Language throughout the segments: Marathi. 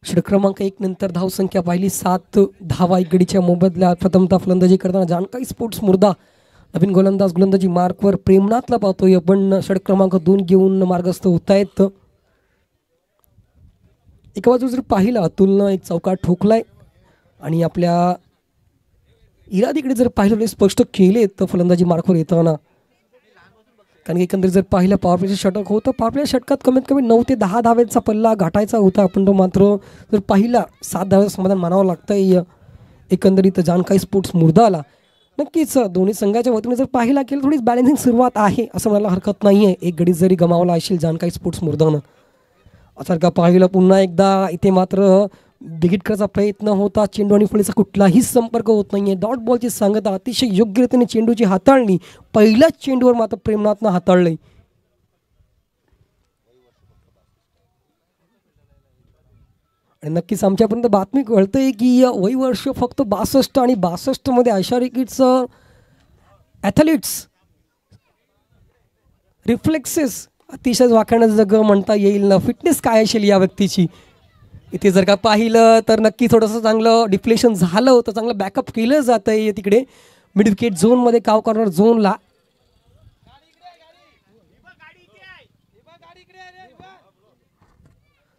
षटक क्रमांक 1 नंतर धावसंख्या पाहिली 7 धावा एक गडीच्या मोबदल्यात. प्रथमतः फलंदाजी करताना जानकाई स्पोर्ट्स मुर्दा नवीन गोलंदाजी मार्कवर प्रेमनाथला पाहतोय, पण षटक क्रमांक 2 घेऊन मार्गस्थ होत आहेत. एका बाजू जर पाहिला अतुलनं एक चौकार ठोकलाय आणि आपल्या इरादीकडे जर पाहिलं स्पष्ट केले तर फलंदाजी मार्कवर येताना, कारण एकंदरीत जर पाहिलं पॉवरप्लेचं षटक होतं. पॉवरप्ले षटकात कमीत कमी 9 ते 10 धावेचा पल्ला गाठायचा होता, आपण तो मात्र जर पाहिला 7 धावेचं समाधान मानावं लागतंय एकंदरीत जानकाई स्पोर्ट्स मुर्दाला. नक्कीच दोन्ही संघाच्या वतीने जर पाहिला केलं थोडीच बॅलन्सिंग सुरुवात आहे असं म्हणायला हरकत नाही आहे. एक गडी जरी गमावला असेल जानकाई स्पोर्ट्स मुर्दानं. असं का पाहिलं पुन्हा एकदा इथे मात्र बिगिट करायचा प्रयत्न होता. चेंडू आणि फळीचा कुठलाही संपर्क होत नाहीये. डॉट बॉलची सांगता अतिशय योग्य रीतीने चेंडूची हाताळणी पहिल्याच चेंडूवर मात्र प्रेमनाथनं हाताळलंय. आणि नक्कीच आमच्यापर्यंत बातमी कळतंय की वय वर्ष फक्त 62 आणि 62 मध्ये अशा रिकेट्स ॲथलीट्स रिफ्लेक्सेस अतिशय वाखाणं जग म्हणता येईल ना. फिटनेस काय असेल या व्यक्तीची. इथे जर का पाहिलं तर नक्की थोडंसं चांगलं डिफ्लेशन झालं होतं, चांगलं बॅकअप केलं जातं आहे तिकडे मिड विकेट झोनमध्ये, काव कॉर्नर झोनला.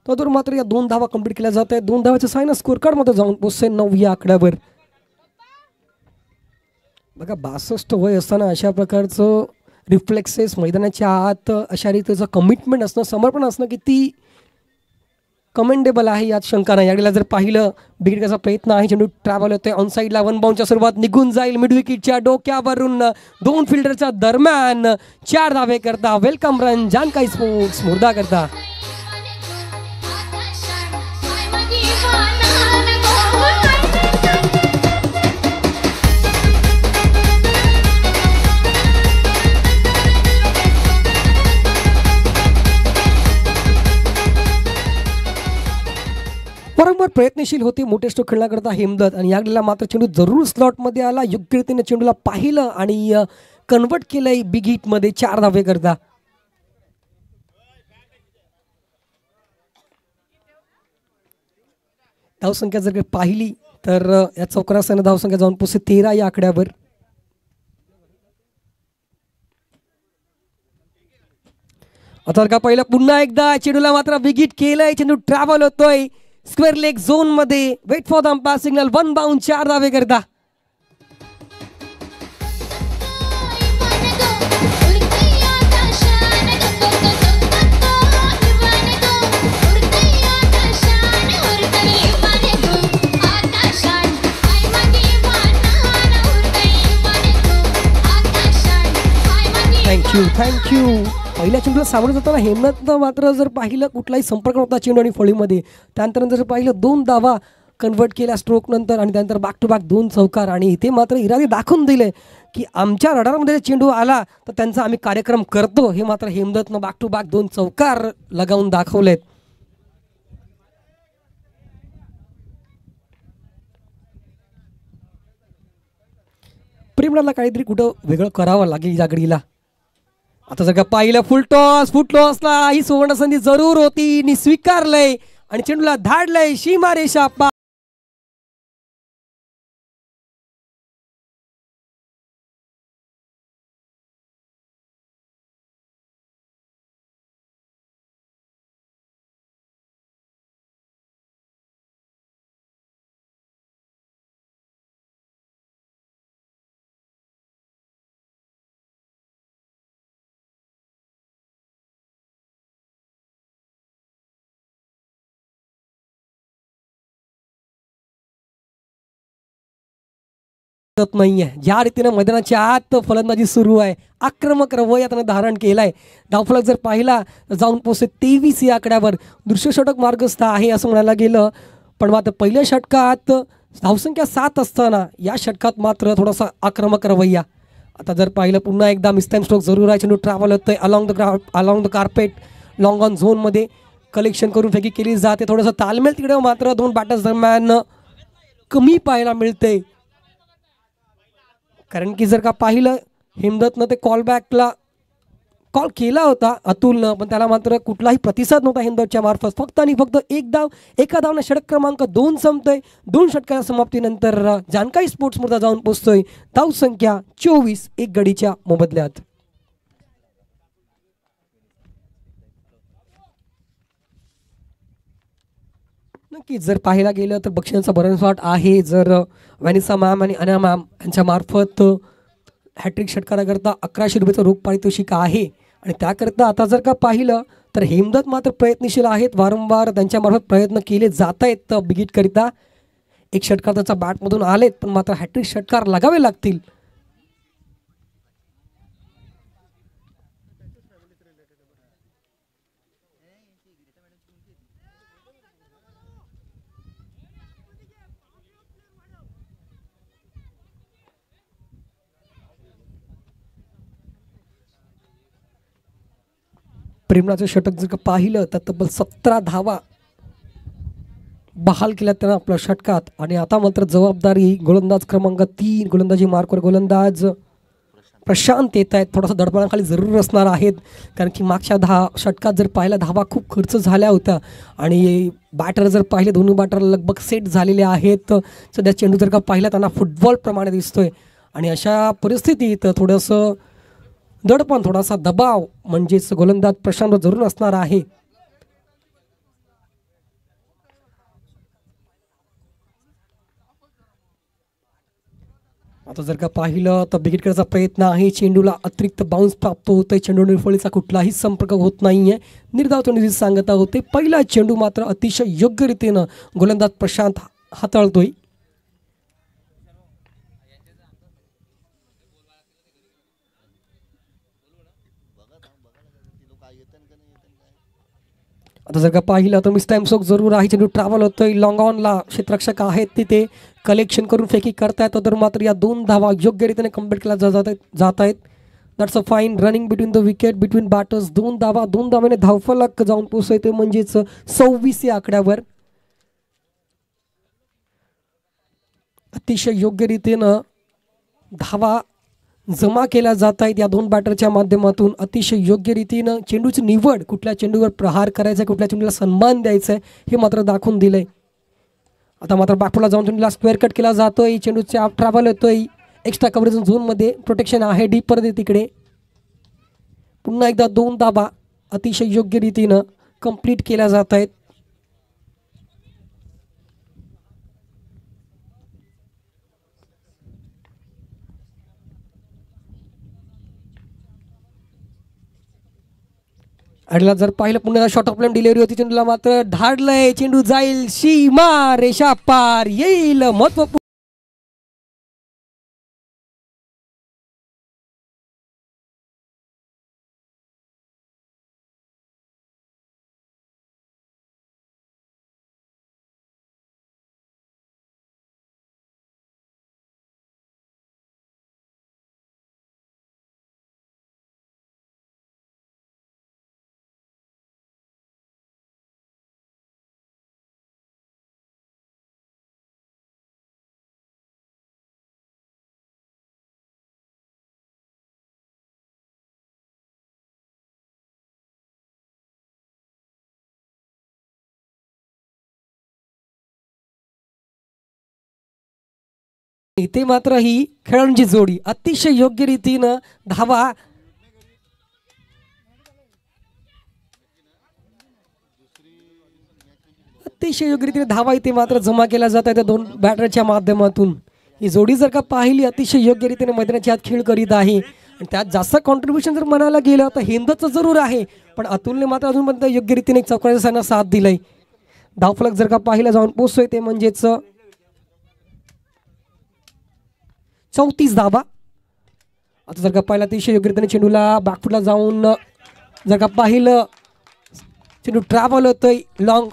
तर मात्र या 2 धावा कंप्लीट केल्या जात आहेत. 2 धावाच्या सायना स्कोर कार्डमध्ये जाऊन पोहोचते 9 या आकड्यावर. बघा 62 वय असताना अशा प्रकारचं रिफ्लेक्सेस मैदानाच्या आत अशा रीतीचं कमिटमेंट असणं, समर्पण असणं किती कमेंडेबल आहे यात शंका नाही. यावेळेला जर पाहिलं बिगिट करायचा प्रयत्न आहे, चेंडू ट्रॅव्हल होतोय ऑन साईडला. 1 बाउंडच्या सुरुवात निघून जाईल मिड विकेटच्या डोक्यावरून 2 फिल्डरच्या दरम्यान 4 धावे करता. वेलकम रन जानकाई स्पोर्ट्स मुर्दा करता. वारंवार प्रयत्नशील होते मोठे स्ट्रोक खेळण्याकरता हेमदत्त, आणि यावेळेला मात्र चेंडू जरूर स्लॉटमध्ये आला. योग्य रीतीने चेंडूला पाहिलं आणि कन्वर्ट केलंय बिग हिटमध्ये 4 धावे करता. धावसंख्या जर पाहिली तर या चौकारासह धावसंख्या जाऊन पोहोचते 13 या आकड्यावर. आता का पहिला पुन्हा एकदा चेंडूला मात्र बिग हिट केलंय. चेंडू ट्रॅव्हल होतोय स्क्वेअर लेग झोन मध्ये. Wait for the umpire signal. 1 बाउंड 4 धावे करता. थँक्यू. पहिल्या चेंडूला सामोरं जाताना हेमदत्तनं मात्र जर पाहिलं कुठलाही संपर्क नव्हता चेंडू आणि फळीमध्ये. त्यानंतर जर पाहिलं 2 धावा कन्वर्ट केल्या स्ट्रोक नंतर आणि त्यानंतर बॅक टू बॅक 2 चौकार. आणि इथे मात्र इरादे दाखवून दिले की आमच्या रडारमध्ये चेंडू आला तर त्यांचा आम्ही कार्यक्रम करतो. हे मात्र हेमदत्तनं बॅक टू बॅक 2 चौकार लगावून दाखवलेत. प्रेमनाथला काहीतरी कुठं वेगळं करावं लागेल या गडीला. आता जर का पाहिलं फुल टॉसला ही सुवर्ण संधी जरूर होती, नि स्वीकारलंय आणि चेंडूला धाडलंय सीमारेषा पार. नाहीये ज्या रीतीने मैदानाच्या आत फलंदाजी सुरू आहे, आक्रमक रवैया त्याने धारण केलाय. धावफलक जर पाहिला जाऊन पोहोचते 23 या आकड्यावर. दृश्य षटक मार्गस्थ आहे असं म्हणायला गेलं, पण मात्र पहिल्या षटकात धावसंख्या 7 असताना या षटकात मात्र थोडासा आक्रमक रवैया. आता जर पाहिलं पुन्हा एकदा मिसटाईम स्ट्रोक जरूर आहे. चेंडू ट्रॅव्हल होतोय along the carpet long on झोनमध्ये. कलेक्शन करून फेकी केली जाते. थोडंसं तालमेल तिकडे मात्र 2 बॅटर्स दरम्यान कमी पाहायला मिळते. कारण की जर का पाहिलं हेमदत्तनं ते कॉलबॅकला कॉल केला होता अतुलनं, पण त्याला मात्र कुठलाही प्रतिसाद नव्हता हेमदत्तच्या मार्फत. फक्त आणि फक्त एक धाव, एका धावनं षटक क्रमांक 2 संपतोय. 2 षटकाच्या समाप्तीनंतर जानकारी स्पोर्ट्स मुर्दा जाऊन पोहोचतोय धाव संख्या 24 एक गडीच्या मोबदल्यात. नक्कीच जर पाहायला गेलं तर बक्षिसांचा भरमसाठ आहे. जर वॅनिसा मॅम आणि अना मॅम यांच्या मार्फत हॅट्रिक षटकाराकरता 1100 रुपयाचं रोख पारितोषिक आहे. आणि त्याकरता आता जर का पाहिलं तर हेमदत्त मात्र प्रयत्नशील आहेत. वारंवार त्यांच्यामार्फत प्रयत्न केले जात आहेत बिगिटकरिता. एक षटकार त्याचा बॅटमधून आलेत, पण मात्र हॅट्रिक षटकार लगावे लागतील. प्रेमनाचं षटक जर का पाहिलं तर तब्बल 17 धावा बहाल केल्या त्यानं आपल्या षटकात. आणि आता मात्र जबाबदारी गोलंदाज क्रमांक 3 गोलंदाजी मार्कवर गोलंदाज प्रशांत येत आहेत. थोडासा दडपणाखाली जरूर असणार आहेत, कारण की मागच्या षटकात जर पाहिला धावा खूप खर्च झाल्या होत्या. आणि बॅटर जर पाहिले दोन्ही बॅटर लगभग सेट झालेले आहेत. सध्या चेंडू जर का पाहिला त्यांना फुटबॉलप्रमाणे दिसतोय. आणि अशा परिस्थितीत थोडंसं दडपण, थोडासा दबाव म्हणजेच गोलंदाज प्रशांत जरूर असणार आहे. आता जर का पाहिलं तर विकेट करायचा प्रयत्न आहे. चेंडूला अतिरिक्त बाउन्स प्राप्त होतोय. चेंडू निर्फळीचा कुठलाही संपर्क होत नाहीये. निर्धाव चेंडूची सांगता होते. पहिला चेंडू मात्र अतिशय योग्य रीतीनं गोलंदाज प्रशांत हाताळतोय. आता जर का पाहिलं तर मिस टाइम सोक जरूर आहे. चेंडू ट्रॅव्हल होतोय. लॉंग ऑनला क्षेत्ररक्षक आहेत तिथे कलेक्शन करून फेकी करतायत. तर मात्र या 2 धावा योग्य रीतीने कंप्लीट केल्या जात आहेत. That's a fine running between the wicket between batters. 2 धावा 2 धाव्याने धावफलक जाऊन पोहोचतोय, म्हणजेच 26 या आकड्यावर. अतिशय योग्य रीतीनं धावा जमा केल्या जात आहेत या 2 बॅटरच्या माध्यमातून. अतिशय योग्य रीतीनं चेंडूची निवड, कुठल्या चेंडूवर प्रहार करायचा, कुठल्या चेंडूला सन्मान द्यायचा आहे हे मात्र दाखवून दिलंय. आता मात्र बॅकफुटला जाऊन चेंडूला स्क्वेअर कट केला जातोय. चेंडूच्या ट्रॅव्हल होतोय. एक्स्ट्रा कव्हरेज झोनमध्ये प्रोटेक्शन आहे डीपमध्ये तिकडे. पुन्हा एकदा 2 धावा अतिशय योग्य रीतीनं कंप्लीट केल्या जात आहेत. आणि जर पाहिलं पुन्हा शॉर्ट ऑफ प्लेन डिलिव्हरी होती. चेंडूला मात्र ढाडलंय. चेंडू जाईल सीमा रेषा पार, येईल महत्वपूर्ण इथे मात्र ही खेळाडूंची जोडी अतिशय योग्य रीतीनं धावा अतिशय योग्य रीतीने धावा इथे मात्र जमा केल्या जात आहेत 2 बॅटरच्या माध्यमातून. ही जोडी जर का पाहिली अतिशय योग्य रीतीने मैदानाच्या आत खेळ करीत आहे. आणि त्यात जास्त कॉन्ट्रीब्युशन जर म्हणायला गेलं तर हेमदत्तचं जरूर आहे, पण अतुलने मात्र अजूनपर्यंत योग्य रीतीने चौकाच्या साना साथ दिलाय. धावफलक जर का पाहिला जाऊन पोहोचतोय ते म्हणजेच 34 धावा. आता जर का पाहिलं अतिशय योग्य रीतीने चेंडूला बॅकफुटला जाऊन जर का पाहिलं चेंडू ट्रॅव्हल होतोय लॉंग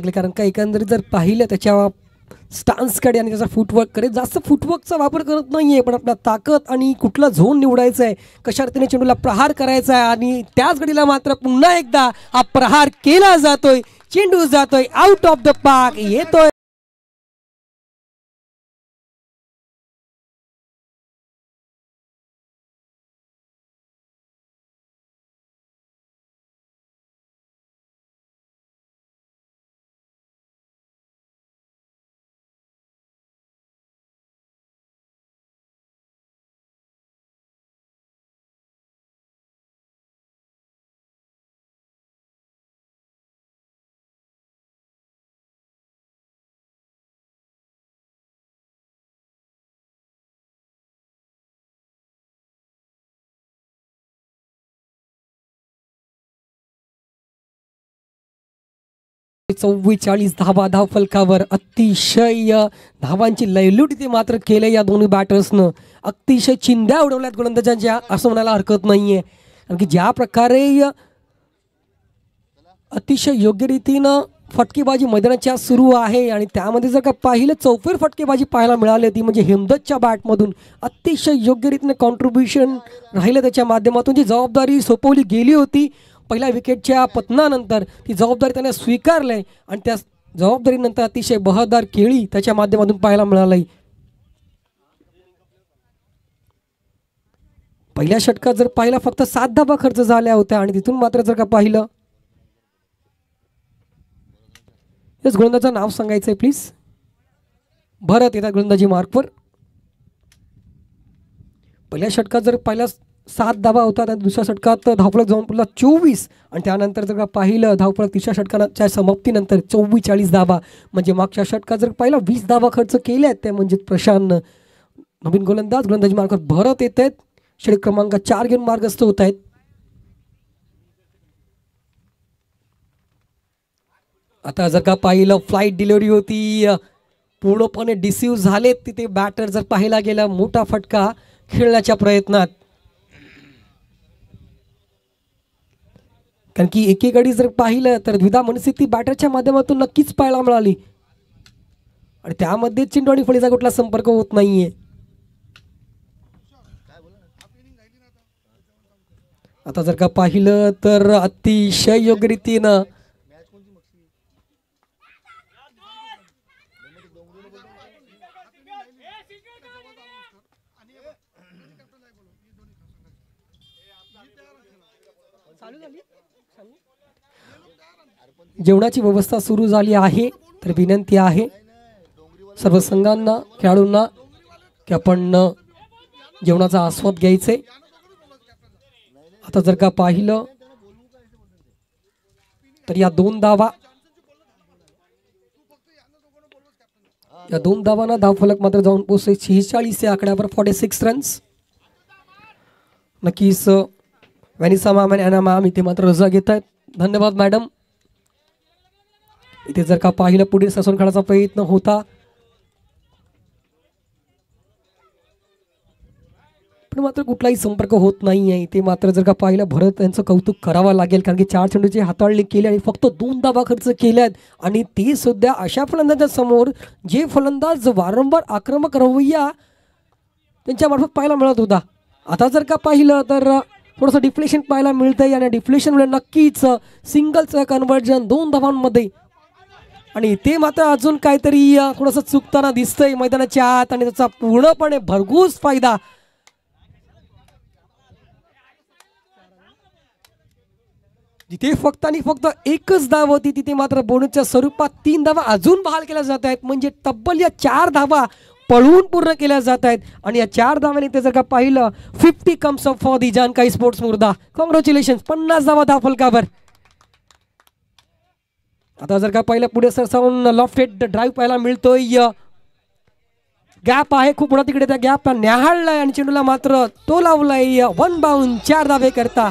लागले, कारण का एकंदरीत जर पाहिलं त्याच्या स्टान्सकडे आणि त्याचा फुटवर्ककडे जास्त फुटवर्कचा वापर करत नाही आहे, पण आपला ताकद आणि कुठला झोन निवडायचा आहे, कशा रीतीने चेंडूला प्रहार करायचा आहे आणि त्याच घडीला मात्र पुन्हा एकदा हा प्रहार केला जातोय, चेंडू जातोय आउट ऑफ द पार्क, येतोय चव्वेचाळीस धावा धावफलकावर. अतिशय धावांची लयलूट इथे मात्र केले या दोन्ही बॅटर्सनं. अतिशय चिंध्या उडवल्यात गोलंदाजांच्या असं म्हणायला हरकत नाहीये, कारण की ज्या प्रकारे अतिशय योग्य रीतीनं फटकेबाजी मैदानाच्या सुरू आहे आणि त्यामध्ये जर का पाहिलं चौफेर फटकेबाजी पाहायला मिळाली होती, म्हणजे हेमदतच्या बॅटमधून अतिशय योग्य रीतीने कॉन्ट्रीब्युशन राहिलं, त्याच्या माध्यमातून जी जबाबदारी सोपवली गेली होती पहिल्या विकेटच्या पतनानंतर ती जबाबदारी त्याने स्वीकारली आणि त्या जबाबदारीनंतर अतिशय बहादर खेळी त्याच्या माध्यमातून पाहायला मिळाली. पहिल्या षटकात जर पाहिला फक्त 7 धावा खर्च झाल्या होत्या आणि तिथून मात्र जर का पाहिलं, याच गोलंदाजाचं नाव सांगायचंय प्लीज. भरत येतात गोलंदाजी मार्कवर. पहिल्या षटकात जर पाहिला 7 धावा होतात आणि दुसऱ्या षटकात धावफलक जाऊन पुढला 24 आणि त्यानंतर जर का पाहिलं धावफलक तिसऱ्या षटकाच्या समाप्तीनंतर 44 धावा, म्हणजे मागच्या षटकात जर पाहिला 20 धावा खर्च केल्या आहेत, त्या म्हणजे प्रशांत. नवीन गोलंदाज गोलंदाजी मार्कवर भरत येत आहेत, षटक क्रमांक 4 घेऊन मार्गस्थ होत आहेत. आता जर का पाहिलं फ्लाईट डिलिव्हरी होती, पूर्णपणे डिसिव्ह झालेत तिथे बॅटर. जर पाहायला गेला मोठा फटका खेळण्याच्या प्रयत्नात, कारण की एकेकाळी जर पाहिलं तर द्विधा मनस्थिती बॅटरच्या माध्यमातून नक्कीच पाहायला मिळाली आणि त्यामध्ये चेंडू आणि फळीचा कुठला संपर्क होत नाहीये. आता जर का पाहिलं तर अतिशय योग्य रीतीनं जेवणाची व्यवस्था सुरू झाली आहे. तर विनंती आहे सर्व संघांना, खेळाडूंना की आपण जेवणाचा आस्वाद घ्यायचे. आता जर का पाहिलं तर या 2 धावा, या 2 धावांना धावफलक मात्र जाऊन पोहोचले 46 या आकड्यावर. 46 रन्स. नक्कीच वॅनिसा मॅम आणि अॅना मॅम इथे मात्र रजा घेत आहेत. धन्यवाद मॅडम. इथे जर का पाहिलं पुढे ससून खेळाचा प्रयत्न होता, पण मात्र कुठलाही संपर्क होत नाही आहे. इथे मात्र जर का पाहिलं भरत यांचं कौतुक करावं लागेल, कारण की 4 चेंडूची हाताळणी केली आणि फक्त 2 धावा खर्च केल्यात आणि ते सुद्धा अशा फलंदाजांच्या समोर जे फलंदाज वारंवार आक्रमक रवैया त्यांच्या मार्फत पाहायला मिळत होता. आता जर का पाहिलं तर थोडंसं डिफ्लेशन पाहायला मिळतंय आणि डिफ्लेशनमुळे नक्कीच सिंगलचं कन्व्हर्जन 2 धावांमध्ये आणि ते मात्र अजून काहीतरी थोडंसं चुकताना दिसतंय मैदानाच्या आत आणि त्याचा पूर्णपणे भरघोस फायदा. जिथे फक्त आणि फक्त एकच धाव होती तिथे मात्र बोनसच्या स्वरूपात 3 धावा अजून बहाल केल्या जात आहेत, म्हणजे तब्बल या 4 धावा पळवून पूर्ण केल्या जात आहेत आणि या 4 धावांनी ते जर का पाहिलं 50 कम्स अप फॉर दी जानकाई स्पोर्ट्स मुर्दा. कॉंग्रॅच्युलेशन. 50 धावा धावफलकावर. आता जर का पाहिलं पुढे सरसावून लॉफ्टेड ड्राईव्ह पाहायला मिळतोय. गॅप आहे खूप मोठा तिकडे, त्या गॅपला न्याहाळलाय आणि चेंडूला मात्र तो लावलाय 1 बाउंड. 4 धावे करता.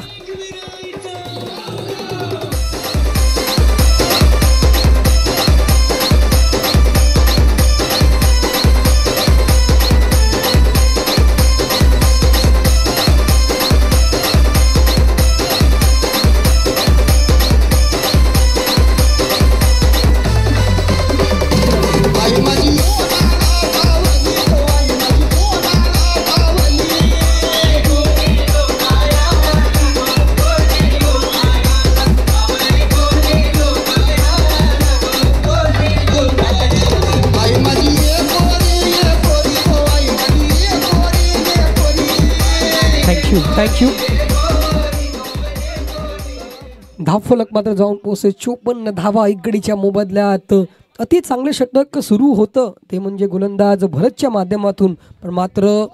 थँक्यू. धावफलक मात्र जाऊन पोहोचले 54 धावा एक गडीच्या मोबदल्यात. अति चांगले षटक सुरू होतं ते म्हणजे गोलंदाज भरतच्या माध्यमातून, पण मात्र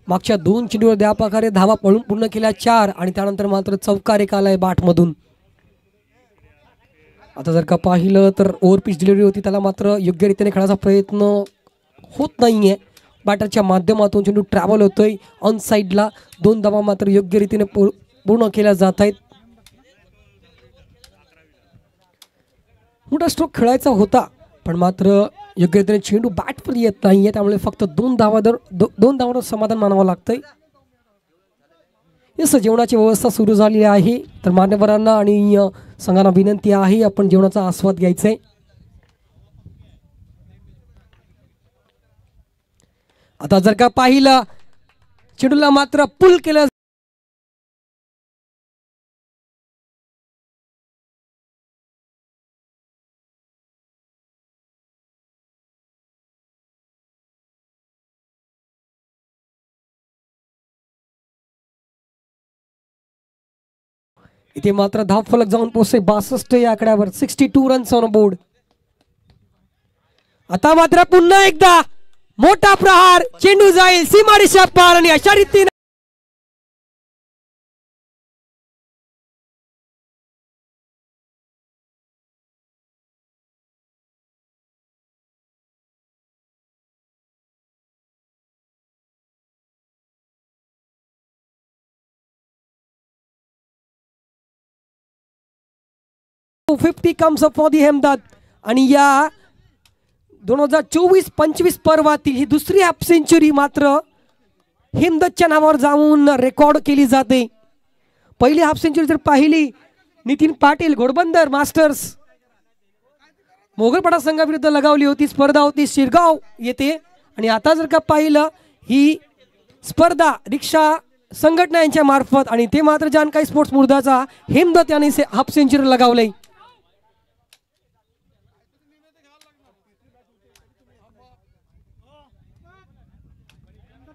मागच्या 2 चेंडूवर द्यापाकारे धावा पळून पूर्ण केल्या 4 आणि त्यानंतर मात्र चौकार एक आलाय बाटमधून. आता जर का पाहिलं तर ओव्हरपिच डिलिव्हरी होती, त्याला मात्र योग्य रीतीने खेळायचा प्रयत्न होत नाहीये. बॅटरच्या माध्यमातून चेंडू ट्रॅव्हल होतोय ऑन साईडला. 2 धावा मात्र योग्य रीतीने पूर्ण केल्या जात आहेत. मोठा स्ट्रोक खेळायचा होता, पण मात्र योग्य रीतीने चेंडू बॅटवर येत नाहीये, त्यामुळे फक्त 2 धावांवर समाधान मानावं लागतंय. येस, जेवणाची व्यवस्था सुरू झाली आहे, तर मान्यवरांना आणि संघांना विनंती आहे आपण जेवणाचा आस्वाद घ्यायचा आहे. आता जर का पाहिलं चेंडूला मात्र पुल केलं. इथे मात्र धावफलक जाऊन पोहोचले 62 या आकड्यावर. 62 रन्स ऑन बोर्ड. आता मात्र पुन्हा एकदा मोठा प्रहार, चेंडू जाईल सीमारेषा पार आणि अशा रीतीने $50 comes up for the Hemdatt. आणि या 2024-25 पर्वातील ही दुसरी हाफ सेंचुरी मात्र हेमदत्तच्या नावावर जाऊन रेकॉर्ड केली जाते. पहिली हाफ सेंचुरी जर पाहिली नितीन पाटील घोडबंदर मास्टर्स मोगलपाडा संघाविरुद्ध लगावली होती, स्पर्धा होती शिरगाव येथे. आणि आता जर का पाहिलं ही स्पर्धा रिक्षा संघटना यांच्या मार्फत, आणि ते मात्र जानकाई स्पोर्ट्स मुर्दाचा हेमदत्त यांनी हाफ सेंचुरी लगावली.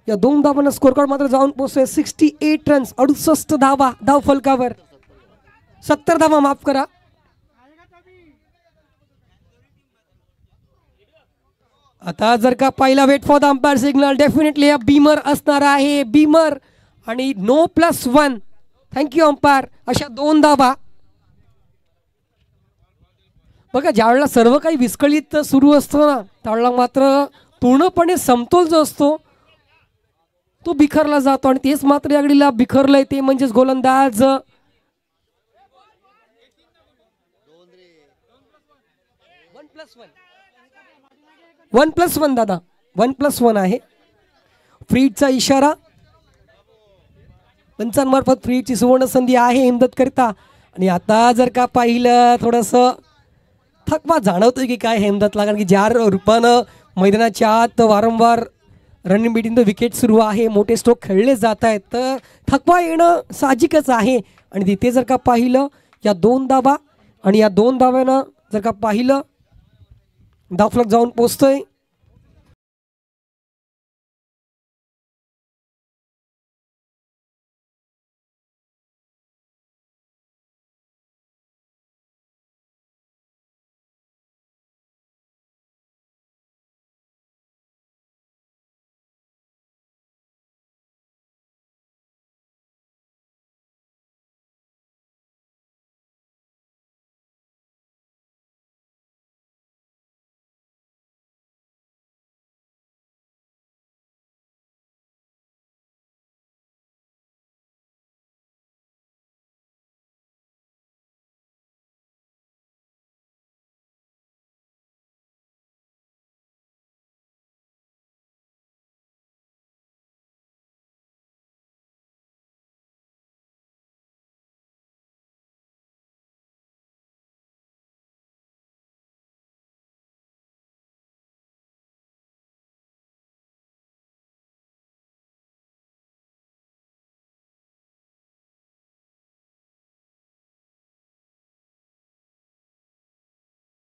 या 2 धावांना स्कोर कार्ड मात्र जाऊन पोहोचले 68 रन्स, 68 धावा धाव फलकावर. 70 धावा माफ करा. आता जर का पहिला wait for the umpire signal, definitely beamer असणार आहे. बीमर आणि नो +1. Thank you umpire. अशा 2 धावा. बघा, ज्यावेळेला सर्व काही विस्कळीत सुरू असतं ना, त्यावेळेला मात्र पूर्णपणे समतोल जो असतो तो बिखरला जातो, आणि तेच मात्र या घडीला बिखरलंय. ते म्हणजेच गोलंदाज 1+1 दादा 1+1 आहे. फ्रीडचा इशारा पंचांमार्फत फ्रीडची सुवर्ण संधी आहे हेमदत्त करता. आणि आता जर का पाहिलं थोडंसं थकवा जाणवतोय की काय हेमदत्तला, कारण की ज्या रूपानं मैदानाच्या आत वारंवार रनिंग बिटवीन द विकेट सुरू आहे, मोठे स्ट्रोक खेळले जात आहेत, तर थकवा येणं साहजिकच आहे. आणि तिथे जर का पाहिलं या 2 धावा, आणि या 2 धाव्यानं जर का पाहिलं धावफलक जाऊन पोचतोय